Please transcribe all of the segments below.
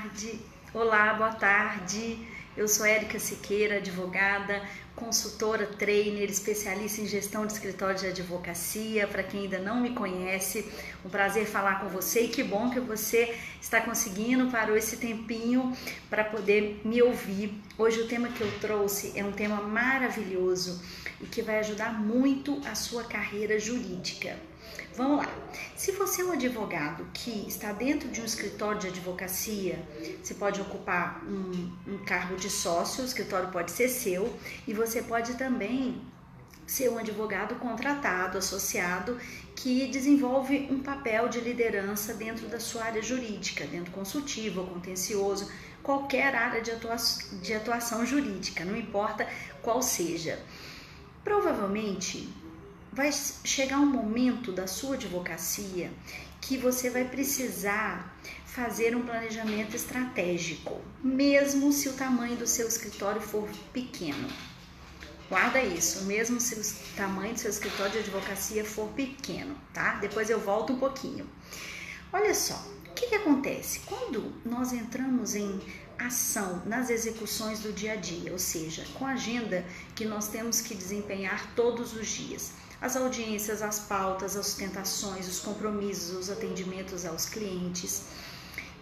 tarde. Olá, boa tarde. Eu sou Érica Siqueira, advogada, consultora, trainer, especialista em gestão de escritório de advocacia. Para quem ainda não me conhece, um prazer falar com você e que bom que você está conseguindo, parou esse tempinho para poder me ouvir. Hoje o tema que eu trouxe é um tema maravilhoso e que vai ajudar muito a sua carreira jurídica. Vamos lá. Se você é um advogado que está dentro de um escritório de advocacia, você pode ocupar um cargo de sócio, o escritório pode ser seu, e você pode também ser um advogado contratado, associado, que desenvolve um papel de liderança dentro da sua área jurídica, dentro consultivo, contencioso, qualquer área de atuação jurídica, não importa qual seja. Provavelmente vai chegar um momento da sua advocacia que você vai precisar fazer um planejamento estratégico, mesmo se o tamanho do seu escritório for pequeno. Guarda isso, mesmo se o tamanho do seu escritório de advocacia for pequeno, tá? Depois eu volto um pouquinho. Olha só, o que acontece? Quando nós entramos em ação nas execuções do dia a dia, ou seja, com a agenda que nós temos que desempenhar todos os dias, as audiências, as pautas, as sustentações, os compromissos, os atendimentos aos clientes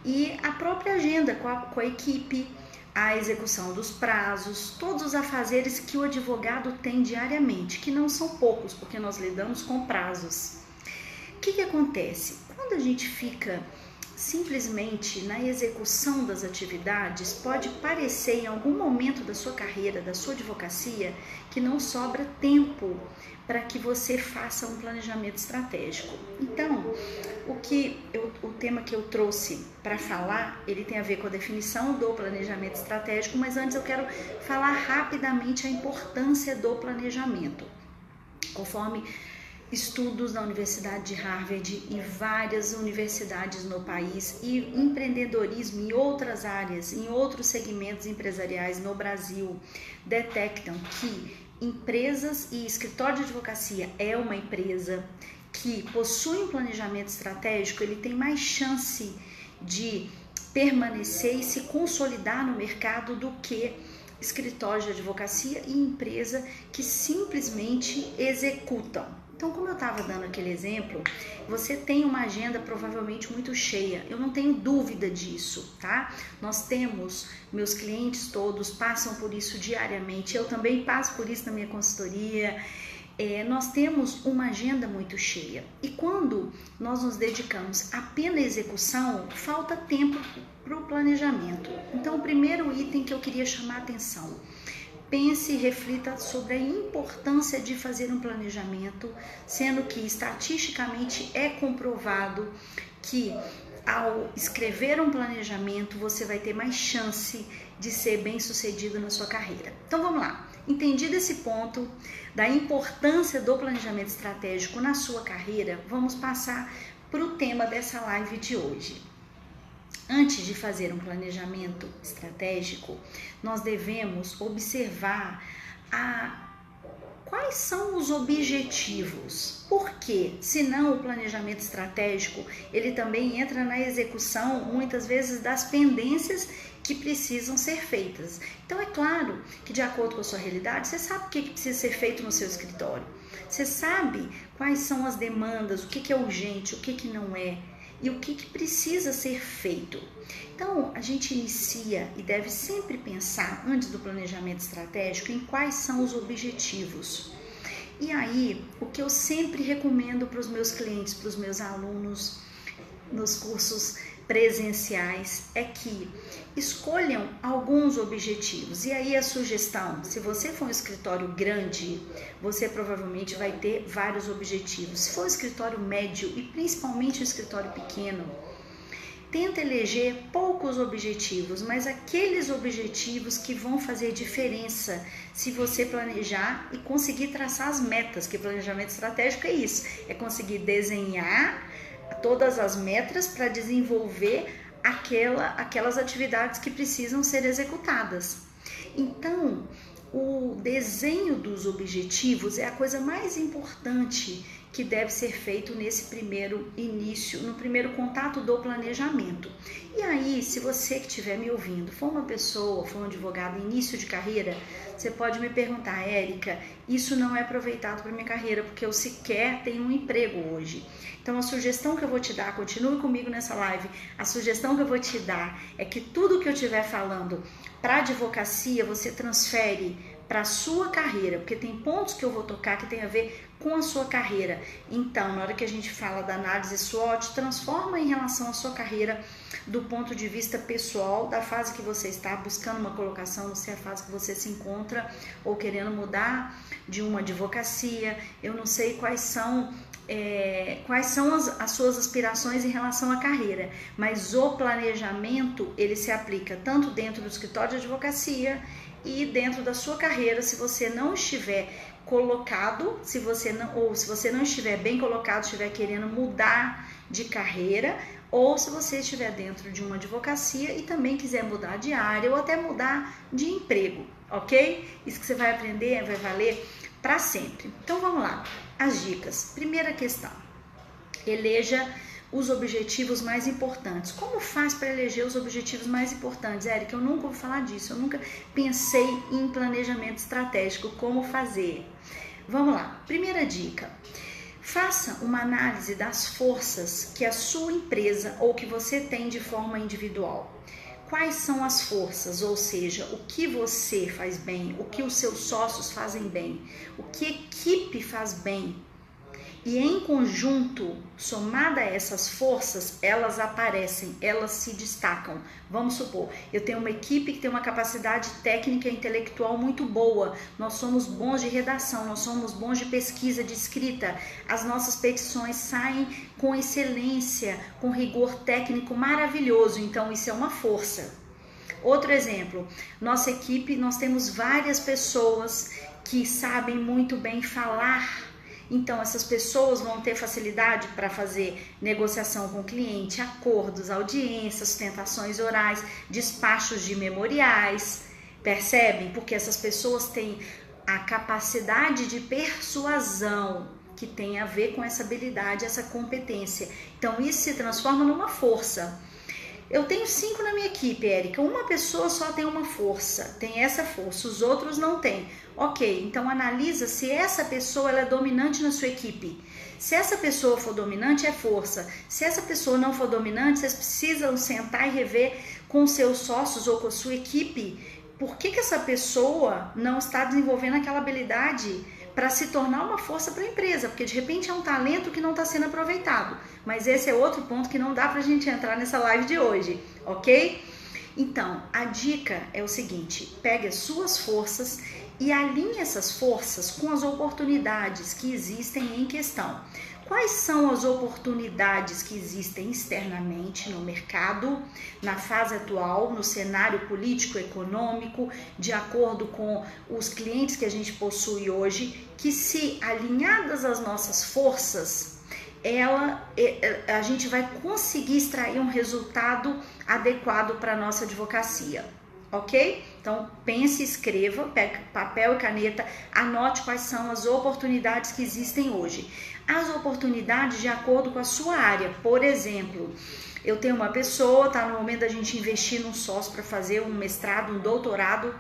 e a própria agenda com a equipe, a execução dos prazos, todos os afazeres que o advogado tem diariamente, que não são poucos, porque nós lidamos com prazos. O que acontece? Quando a gente fica simplesmente na execução das atividades, pode parecer em algum momento da sua carreira, da sua advocacia, que não sobra tempo para que você faça um planejamento estratégico. Então, o tema que eu trouxe para falar, ele tem a ver com a definição do planejamento estratégico, mas antes eu quero falar rapidamente a importância do planejamento. Conforme estudos da Universidade de Harvard e várias universidades no país e empreendedorismo em outras áreas, em outros segmentos empresariais no Brasil, detectam que empresas e escritório de advocacia é uma empresa que possui um planejamento estratégico, ele tem mais chance de permanecer e se consolidar no mercado do que escritório de advocacia e empresa que simplesmente executam. Então, como eu estava dando aquele exemplo, você tem uma agenda provavelmente muito cheia, eu não tenho dúvida disso, tá? Nós temos, meus clientes todos passam por isso diariamente, eu também passo por isso na minha consultoria. Nós temos uma agenda muito cheia e quando nós nos dedicamos apenas à execução, falta tempo para o planejamento. Então, o primeiro item que eu queria chamar a atenção: pense e reflita sobre a importância de fazer um planejamento, sendo que estatisticamente é comprovado que ao escrever um planejamento você vai ter mais chance de ser bem sucedido na sua carreira. Então vamos lá, entendido esse ponto da importância do planejamento estratégico na sua carreira, vamos passar para o tema dessa live de hoje. Antes de fazer um planejamento estratégico, nós devemos observar quais são os objetivos. Porque, senão o planejamento estratégico, ele também entra na execução, muitas vezes, das pendências que precisam ser feitas. Então, é claro que, de acordo com a sua realidade, você sabe o que precisa ser feito no seu escritório. Você sabe quais são as demandas, o que é urgente, o que não é. E o que precisa ser feito. Então, a gente inicia e deve sempre pensar, antes do planejamento estratégico, em quais são os objetivos. E aí, o que eu sempre recomendo para os meus clientes, para os meus alunos, nos cursos presenciais, é que escolham alguns objetivos. E aí a sugestão: se você for um escritório grande, você provavelmente vai ter vários objetivos. Se for um escritório médio e principalmente um escritório pequeno, tenta eleger poucos objetivos, mas aqueles objetivos que vão fazer diferença se você planejar e conseguir traçar as metas, que planejamento estratégico é isso, é conseguir desenhar todas as metas para desenvolver aquelas atividades que precisam ser executadas. Então, o desenho dos objetivos é a coisa mais importante que deve ser feito nesse primeiro início, no primeiro contato do planejamento. E aí, se você que estiver me ouvindo for uma pessoa, for um advogado em início de carreira, você pode me perguntar: Érica, isso não é aproveitado para minha carreira, porque eu sequer tenho um emprego hoje. Então a sugestão que eu vou te dar, continue comigo nessa live, a sugestão que eu vou te dar é que tudo que eu estiver falando para advocacia, você transfere para a sua carreira, porque tem pontos que eu vou tocar que tem a ver com a sua carreira. Então, na hora que a gente fala da análise SWOT, transforma em relação à sua carreira do ponto de vista pessoal, da fase que você está buscando uma colocação, não sei a fase que você se encontra, ou querendo mudar de uma advocacia. Eu não sei quais são as suas aspirações em relação à carreira, mas o planejamento, ele se aplica tanto dentro do escritório de advocacia e dentro da sua carreira. Se você não estiver colocado, se você não estiver bem colocado, estiver querendo mudar de carreira, ou se você estiver dentro de uma advocacia e também quiser mudar de área ou até mudar de emprego, ok? Isso que você vai aprender vai valer para sempre. Então vamos lá, as dicas. Primeira questão: eleja os objetivos mais importantes. Como faz para eleger os objetivos mais importantes? Érica, eu nunca ouvi falar disso, eu nunca pensei em planejamento estratégico, como fazer? Vamos lá, primeira dica: faça uma análise das forças que a sua empresa ou que você tem de forma individual. Quais são as forças, ou seja, o que você faz bem, o que os seus sócios fazem bem, o que a equipe faz bem. E em conjunto, somada a essas forças, elas aparecem, elas se destacam. Vamos supor, eu tenho uma equipe que tem uma capacidade técnica e intelectual muito boa, nós somos bons de redação, nós somos bons de pesquisa, de escrita, as nossas petições saem com excelência, com rigor técnico maravilhoso, então isso é uma força. Outro exemplo, nossa equipe, nós temos várias pessoas que sabem muito bem falar. Então, essas pessoas vão ter facilidade para fazer negociação com o cliente, acordos, audiências, sustentações orais, despachos de memoriais, percebem? Porque essas pessoas têm a capacidade de persuasão, que tem a ver com essa habilidade, essa competência. Então, isso se transforma numa força. Eu tenho 5 na minha equipe, Érica, uma pessoa só tem uma força, tem essa força, os outros não têm. Ok, então analisa se essa pessoa ela é dominante na sua equipe. Se essa pessoa for dominante, é força. Se essa pessoa não for dominante, vocês precisam sentar e rever com seus sócios ou com a sua equipe por que essa pessoa não está desenvolvendo aquela habilidade para se tornar uma força para a empresa, porque de repente é um talento que não está sendo aproveitado. Mas esse é outro ponto que não dá para a gente entrar nessa live de hoje, ok? Então, a dica é o seguinte: pegue as suas forças e alinhe essas forças com as oportunidades que existem em questão. Quais são as oportunidades que existem externamente no mercado, na fase atual, no cenário político-econômico, de acordo com os clientes que a gente possui hoje, que se alinhadas às nossas forças, a gente vai conseguir extrair um resultado adequado para a nossa advocacia. Ok? Então pense, escreva, pegue papel e caneta, anote quais são as oportunidades que existem hoje. As oportunidades de acordo com a sua área. Por exemplo, eu tenho uma pessoa, está no momento da gente investir num sócio para fazer um mestrado, um doutorado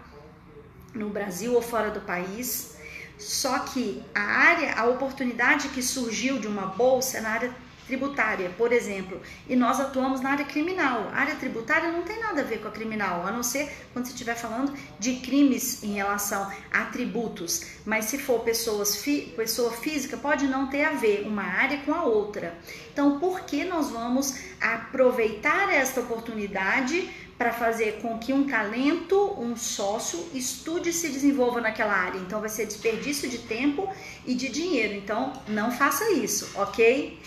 no Brasil ou fora do país. Só que a oportunidade que surgiu de uma bolsa é na área tributária, por exemplo, e nós atuamos na área criminal. A área tributária não tem nada a ver com a criminal, a não ser quando você estiver falando de crimes em relação a tributos, mas se for pessoa física, pode não ter a ver uma área com a outra. Então, por que nós vamos aproveitar esta oportunidade para fazer com que um talento, um sócio, estude e se desenvolva naquela área? Então, vai ser desperdício de tempo e de dinheiro. Então, não faça isso, ok?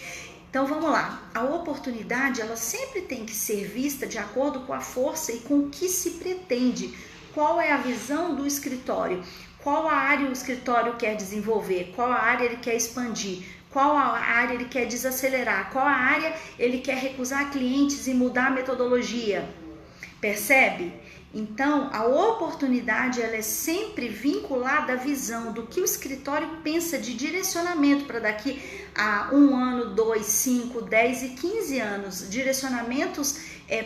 Então vamos lá, a oportunidade ela sempre tem que ser vista de acordo com a força e com o que se pretende. Qual é a visão do escritório? Qual a área o escritório quer desenvolver? Qual a área ele quer expandir? Qual a área ele quer desacelerar? Qual a área ele quer recusar clientes e mudar a metodologia? Percebe? Então, a oportunidade ela é sempre vinculada à visão do que o escritório pensa de direcionamento para daqui a 1 ano, 2, 5, 10 e 15 anos. Direcionamentos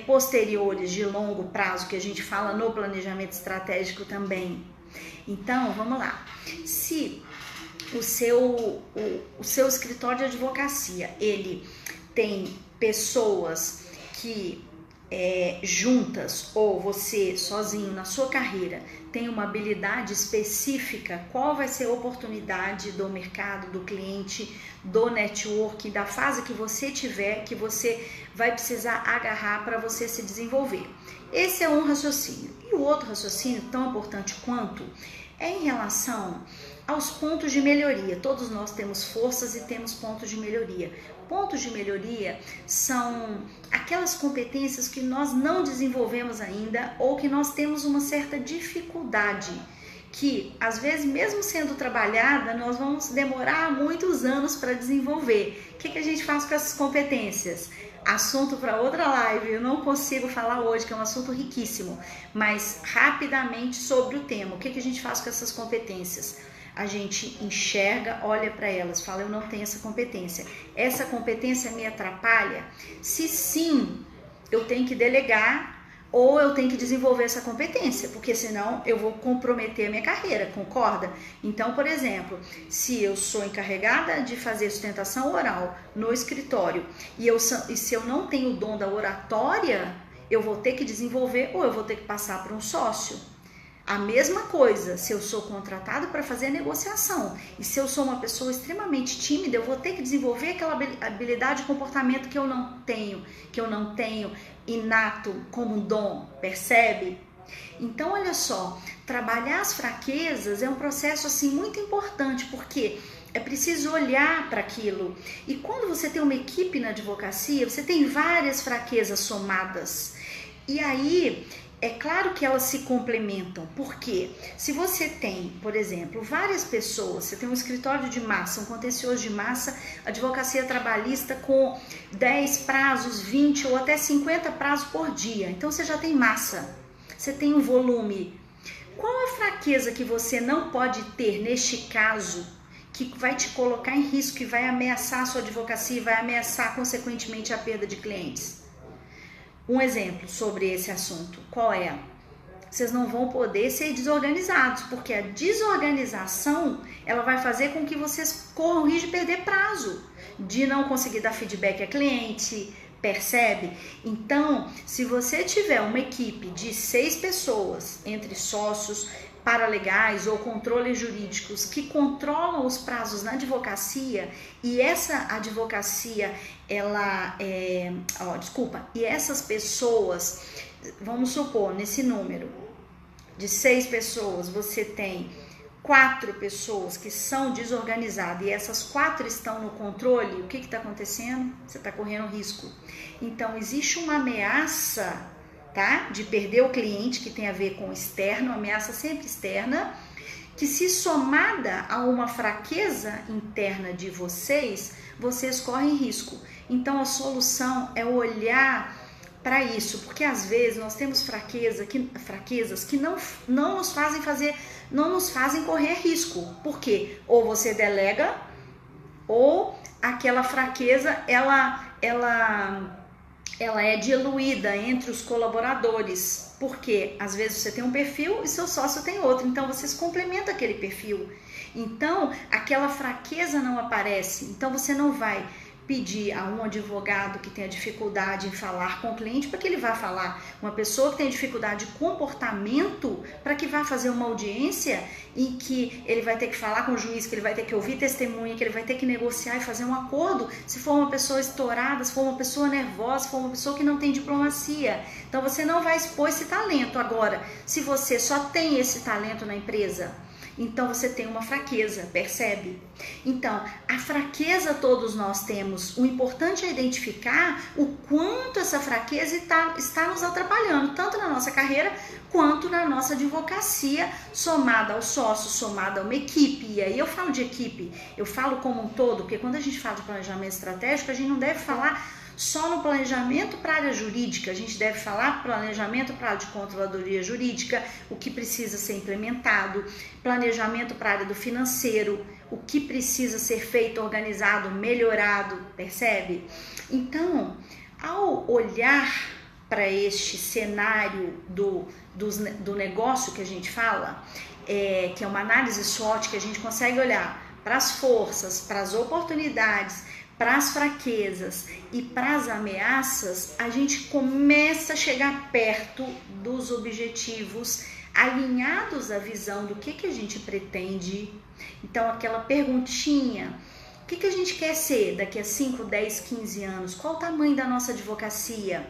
posteriores de longo prazo, que a gente fala no planejamento estratégico também. Então, vamos lá. Se o seu escritório de advocacia, ele tem pessoas que juntas ou você sozinho na sua carreira tem uma habilidade específica, qual vai ser a oportunidade do mercado, do cliente, do network, da fase que você tiver, que você vai precisar agarrar para você se desenvolver. Esse é um raciocínio. E o outro raciocínio, tão importante quanto, é em relação aos pontos de melhoria. Todos nós temos forças e temos pontos de melhoria. Pontos de melhoria são aquelas competências que nós não desenvolvemos ainda ou que nós temos uma certa dificuldade, que às vezes mesmo sendo trabalhada nós vamos demorar muitos anos para desenvolver. O que a gente faz com essas competências? Assunto para outra live, eu não consigo falar hoje, que é um assunto riquíssimo, mas rapidamente sobre o tema. O que a gente faz com essas competências? A gente enxerga, olha para elas, fala, eu não tenho essa competência. Essa competência me atrapalha? Se sim, eu tenho que delegar ou eu tenho que desenvolver essa competência, porque senão eu vou comprometer a minha carreira, concorda? Então, por exemplo, se eu sou encarregada de fazer sustentação oral no escritório e se eu não tenho o dom da oratória, eu vou ter que desenvolver ou eu vou ter que passar para um sócio. A mesma coisa, se eu sou contratado para fazer a negociação e se eu sou uma pessoa extremamente tímida, eu vou ter que desenvolver aquela habilidade de comportamento que eu não tenho inato como dom, percebe? Então, olha só, trabalhar as fraquezas é um processo assim muito importante, porque é preciso olhar para aquilo. E quando você tem uma equipe na advocacia, você tem várias fraquezas somadas. E aí, é claro que elas se complementam, porque se você tem, por exemplo, várias pessoas, você tem um escritório de massa, um contencioso de massa, advocacia trabalhista com 10 prazos, 20 ou até 50 prazos por dia, então você já tem massa, você tem um volume. Qual a fraqueza que você não pode ter neste caso, que vai te colocar em risco, que vai ameaçar a sua advocacia e vai ameaçar consequentemente a perda de clientes? Um exemplo sobre esse assunto, qual é? Vocês não vão poder ser desorganizados, porque a desorganização, ela vai fazer com que vocês corram o risco de perder prazo, de não conseguir dar feedback a cliente, percebe? Então, se você tiver uma equipe de 6 pessoas, entre sócios, paralegais ou controles jurídicos que controlam os prazos na advocacia e essa advocacia, e essas pessoas, vamos supor, nesse número de 6 pessoas, você tem 4 pessoas que são desorganizadas e essas 4 estão no controle, o que está acontecendo? Você está correndo risco. Então, existe uma ameaça, tá? De perder o cliente, que tem a ver com externo, ameaça sempre externa, que se somada a uma fraqueza interna de vocês correm risco. Então a solução é olhar para isso, porque às vezes nós temos fraquezas que não nos fazem correr risco. Por quê? Ou você delega, ou aquela fraqueza ela é diluída entre os colaboradores, porque às vezes você tem um perfil e seu sócio tem outro, então vocês complementam aquele perfil, então aquela fraqueza não aparece, então você não vai pedir a um advogado que tenha dificuldade em falar com o cliente para que ele vá falar, uma pessoa que tem dificuldade de comportamento para que vá fazer uma audiência em que ele vai ter que falar com o juiz, que ele vai ter que ouvir testemunha, que ele vai ter que negociar e fazer um acordo, se for uma pessoa estourada, se for uma pessoa nervosa, se for uma pessoa que não tem diplomacia. Então você não vai expor esse talento. Agora, se você só tem esse talento na empresa, então você tem uma fraqueza, percebe? Então, a fraqueza todos nós temos. O importante é identificar o quanto essa fraqueza está nos atrapalhando, tanto na nossa carreira quanto na nossa advocacia, somada ao sócio, somada a uma equipe. E aí eu falo de equipe, eu falo como um todo, porque quando a gente fala de planejamento estratégico, a gente não deve falar Só no planejamento para a área jurídica, a gente deve falar planejamento para a área de controladoria jurídica, o que precisa ser implementado, planejamento para a área do financeiro, o que precisa ser feito, organizado, melhorado, percebe? Então, ao olhar para este cenário do negócio que a gente fala, que é uma análise SWOT, que a gente consegue olhar para as forças, para as oportunidades, para as fraquezas e para as ameaças, a gente começa a chegar perto dos objetivos alinhados à visão do que a gente pretende. Então, aquela perguntinha, o que a gente quer ser daqui a 5, 10, 15 anos? Qual o tamanho da nossa advocacia?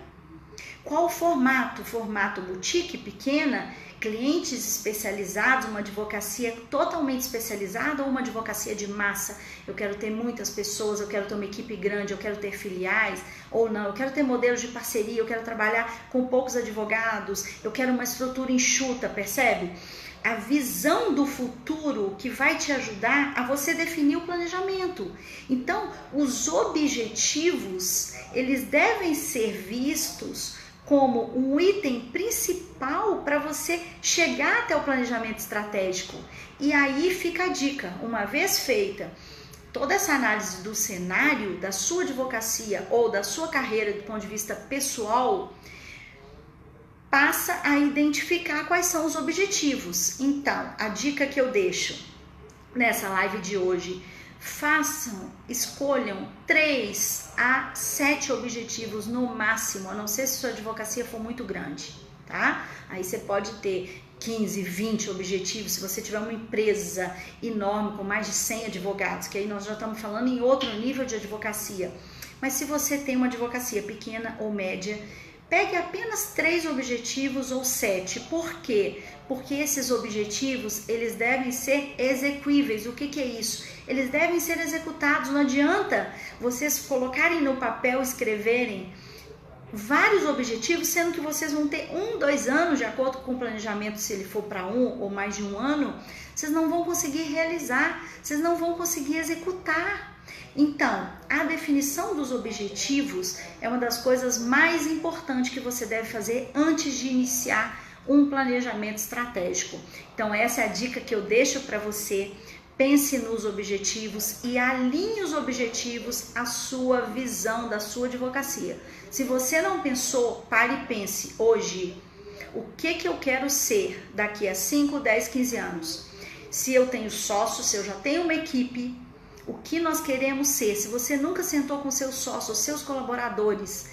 Qual o formato? Formato boutique, pequena, clientes especializados, uma advocacia totalmente especializada ou uma advocacia de massa? Eu quero ter muitas pessoas, eu quero ter uma equipe grande, eu quero ter filiais ou não, eu quero ter modelos de parceria, eu quero trabalhar com poucos advogados, eu quero uma estrutura enxuta, percebe? A visão do futuro que vai te ajudar a você definir o planejamento. Então, os objetivos, eles devem ser vistos como um item principal para você chegar até o planejamento estratégico. E aí fica a dica, uma vez feita toda essa análise do cenário da sua advocacia ou da sua carreira do ponto de vista pessoal, passa a identificar quais são os objetivos. Então, a dica que eu deixo nessa live de hoje: escolham 3 a 7 objetivos no máximo, a não ser se sua advocacia for muito grande, tá? Aí você pode ter 15, 20 objetivos, se você tiver uma empresa enorme com mais de 100 advogados, que aí nós já estamos falando em outro nível de advocacia. Mas se você tem uma advocacia pequena ou média, pegue apenas 3 objetivos ou 7. Por quê? Porque esses objetivos, eles devem ser execuíveis. O que é isso? Eles devem ser executados. Não adianta vocês colocarem no papel, escreverem vários objetivos, sendo que vocês vão ter 1, 2 anos, de acordo com o planejamento, se ele for para 1 ou mais de 1 ano, vocês não vão conseguir realizar, vocês não vão conseguir executar. Então, a definição dos objetivos é uma das coisas mais importantes que você deve fazer antes de iniciar um planejamento estratégico. Então, essa é a dica que eu deixo para você. Pense nos objetivos e alinhe os objetivos à sua visão da sua advocacia. Se você não pensou, pare e pense hoje: o que eu quero ser daqui a 5, 10, 15 anos? Se eu tenho sócios, se eu já tenho uma equipe, o que nós queremos ser? Se você nunca sentou com seus sócios, seus colaboradores,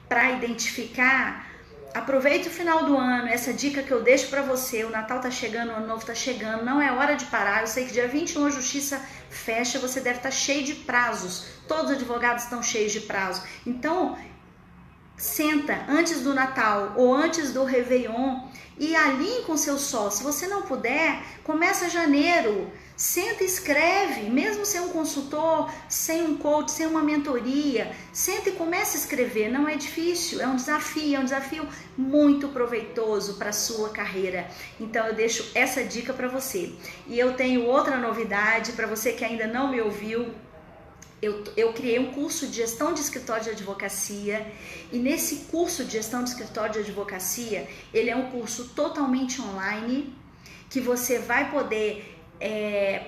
para identificar, aproveite o final do ano. Essa dica que eu deixo para você: o Natal tá chegando, o Ano Novo tá chegando, não é hora de parar. Eu sei que dia 21 a justiça fecha, você deve estar cheio de prazos, todos os advogados estão cheios de prazo. Então, senta antes do Natal ou antes do Réveillon e alinhe com seu sócio. Se você não puder, começa janeiro. Senta e escreve, mesmo sem um consultor, sem um coach, sem uma mentoria. Senta e comece a escrever, não é difícil, é um desafio muito proveitoso para a sua carreira. Então eu deixo essa dica para você. E eu tenho outra novidade para você que ainda não me ouviu. Eu criei um curso de gestão de escritório de advocacia, e nesse curso de gestão de escritório de advocacia, ele é um curso totalmente online, que você vai poder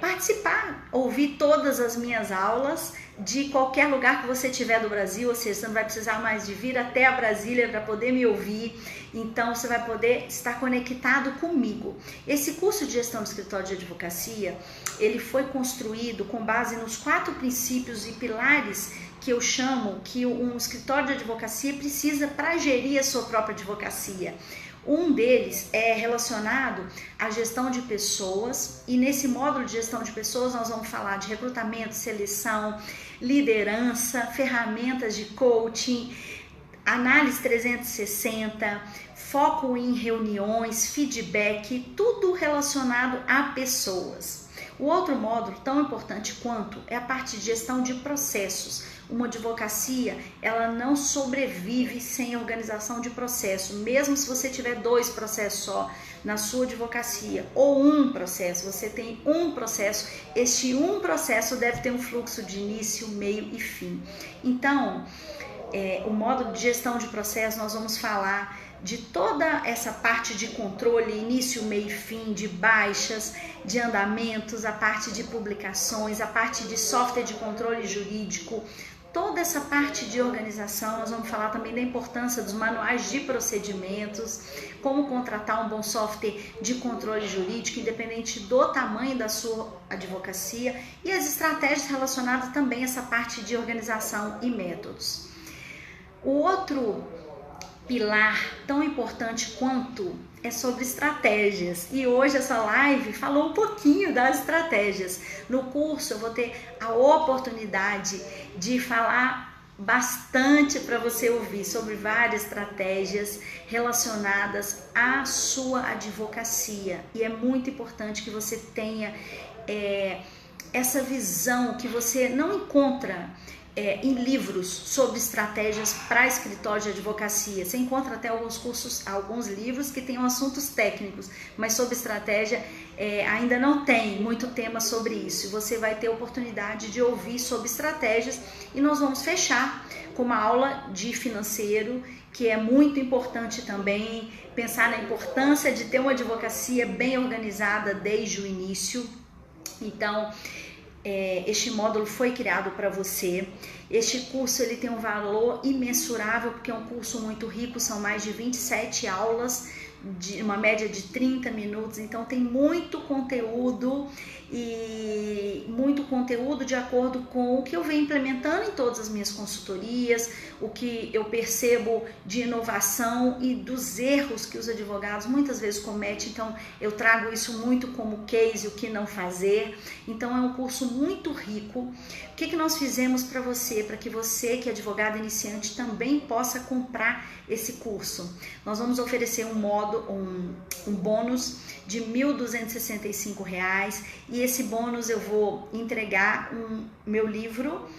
participar, ouvir todas as minhas aulas de qualquer lugar que você estiver do Brasil, ou seja, você não vai precisar mais de vir até a Brasília para poder me ouvir. Então você vai poder estar conectado comigo. Esse curso de gestão de escritório de advocacia, ele foi construído com base nos 4 princípios e pilares que eu chamo que um escritório de advocacia precisa para gerir a sua própria advocacia. Um deles é relacionado à gestão de pessoas, e nesse módulo de gestão de pessoas nós vamos falar de recrutamento, seleção, liderança, ferramentas de coaching, análise 360, foco em reuniões, feedback, tudo relacionado a pessoas. O outro módulo, tão importante quanto, é a parte de gestão de processos. Uma advocacia, ela não sobrevive sem organização de processo, mesmo se você tiver 2 processos só na sua advocacia, ou um processo, você tem um processo, este um processo deve ter um fluxo de início, meio e fim. Então, o módulo de gestão de processo, nós vamos falar de toda essa parte de controle, início, meio e fim, de baixas, de andamentos, a parte de publicações, a parte de software de controle jurídico, toda essa parte de organização. Nós vamos falar também da importância dos manuais de procedimentos, como contratar um bom software de controle jurídico, independente do tamanho da sua advocacia, e as estratégias relacionadas também a essa parte de organização e métodos. O outro pilar tão importante quanto é sobre estratégias, e hoje essa live falou um pouquinho das estratégias. No curso eu vou ter a oportunidade de falar bastante para você ouvir sobre várias estratégias relacionadas à sua advocacia, e é muito importante que você tenha essa visão que você não encontra em livros sobre estratégias para escritório de advocacia. Você encontra até alguns cursos, alguns livros que tenham assuntos técnicos, mas sobre estratégia ainda não tem muito tema sobre isso. Você vai ter a oportunidade de ouvir sobre estratégias, e nós vamos fechar com uma aula de financeiro, que é muito importante também, pensar na importância de ter uma advocacia bem organizada desde o início. Então, este módulo foi criado para você. Este curso ele tem um valor imensurável, porque é um curso muito rico, são mais de 27 aulas, de uma média de 30 minutos, então tem muito conteúdo, e muito conteúdo de acordo com o que eu venho implementando em todas as minhas consultorias, o que eu percebo de inovação e dos erros que os advogados muitas vezes cometem. Então eu trago isso muito como case, o que não fazer. Então é um curso muito rico. O que nós fizemos para você, para que você que é advogado iniciante também possa comprar esse curso? Nós vamos oferecer um bônus de R$ 1.265, e esse bônus eu vou entregar meu livro,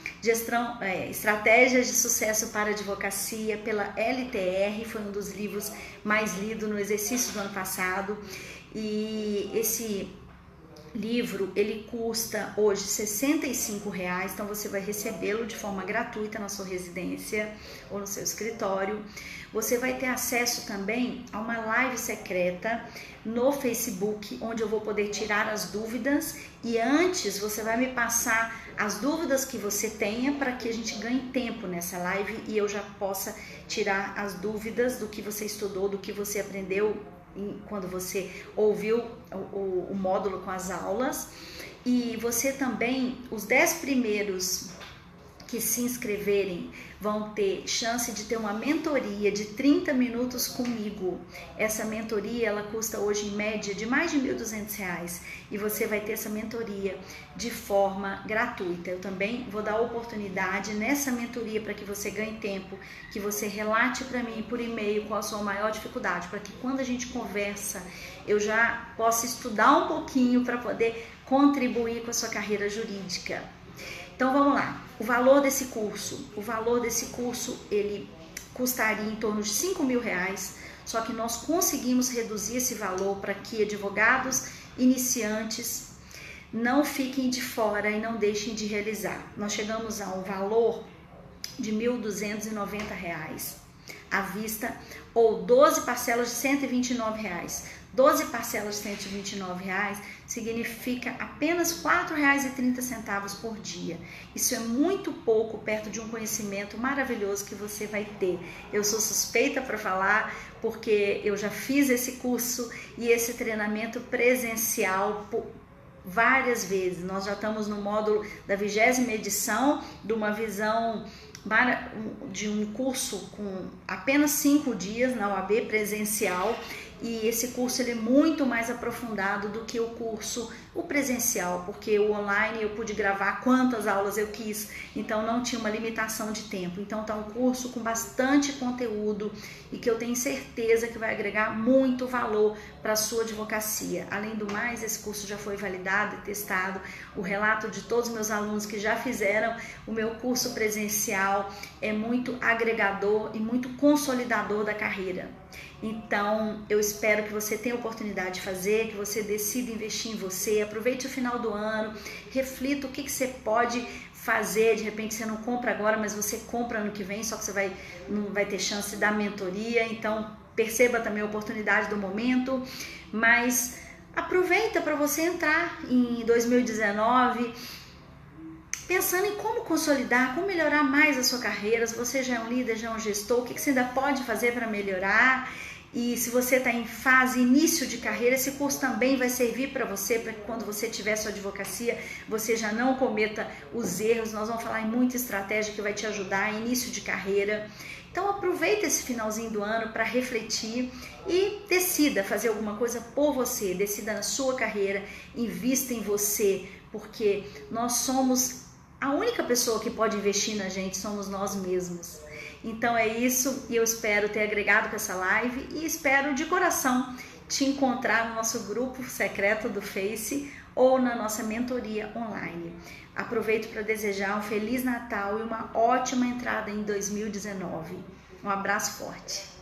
Estratégias de Sucesso para a Advocacia, pela LTR, foi um dos livros mais lidos no exercício do ano passado, e esse livro ele custa hoje R$ 65, então você vai recebê-lo de forma gratuita na sua residência ou no seu escritório. Você vai ter acesso também a uma live secreta no Facebook, onde eu vou poder tirar as dúvidas, e antes você vai me passar as dúvidas que você tenha, para que a gente ganhe tempo nessa live e eu já possa tirar as dúvidas do que você estudou, do que você aprendeu quando você ouviu o módulo com as aulas. E você também, os 10 primeiros que se inscreverem vão ter chance de ter uma mentoria de 30 minutos comigo. Essa mentoria ela custa hoje em média de mais de R$ 1.200, e você vai ter essa mentoria de forma gratuita. Eu também vou dar oportunidade nessa mentoria para que você ganhe tempo, que você relate para mim por e-mail qual a sua maior dificuldade, para que quando a gente conversa eu já possa estudar um pouquinho para poder contribuir com a sua carreira jurídica. Então vamos lá, o valor desse curso ele custaria em torno de R$ 5.000, só que nós conseguimos reduzir esse valor para que advogados iniciantes não fiquem de fora e não deixem de realizar. Nós chegamos a um valor de R$ 1.290 à vista, ou 12 parcelas de R$ 129. 12 parcelas de R$ 129 significa apenas R$ 4,30 por dia. Isso é muito pouco perto de um conhecimento maravilhoso que você vai ter. Eu sou suspeita para falar, porque eu já fiz esse curso e esse treinamento presencial várias vezes. Nós já estamos no módulo da 20ª edição de uma visão de um curso com apenas 5 dias na OAB presencial, e esse curso ele é muito mais aprofundado do que o presencial, porque o online eu pude gravar quantas aulas eu quis, então não tinha uma limitação de tempo. Então tá um curso com bastante conteúdo e que eu tenho certeza que vai agregar muito valor para a sua advocacia. Além do mais, esse curso já foi validado e testado. O relato de todos os meus alunos que já fizeram o meu curso presencial é muito agregador e muito consolidador da carreira. Então, eu espero que você tenha a oportunidade de fazer, que você decida investir em você, aproveite o final do ano, reflita o que você pode fazer, de repente você não compra agora, mas você compra ano que vem, só que você não vai ter chance da mentoria, então perceba também a oportunidade do momento, mas aproveita para você entrar em 2019 pensando em como consolidar, como melhorar mais a sua carreira. Se você já é um líder, já é um gestor, o que você ainda pode fazer para melhorar? E se você está em fase início de carreira, esse curso também vai servir para você, para que quando você tiver sua advocacia, você já não cometa os erros. Nós vamos falar em muita estratégia que vai te ajudar em início de carreira. Então aproveita esse finalzinho do ano para refletir e decida fazer alguma coisa por você, decida na sua carreira, invista em você, porque nós somos a única pessoa que pode investir na gente, somos nós mesmos. Então é isso, e eu espero ter agregado com essa live e espero de coração te encontrar no nosso grupo secreto do Face ou na nossa mentoria online. Aproveito para desejar um Feliz Natal e uma ótima entrada em 2019. Um abraço forte!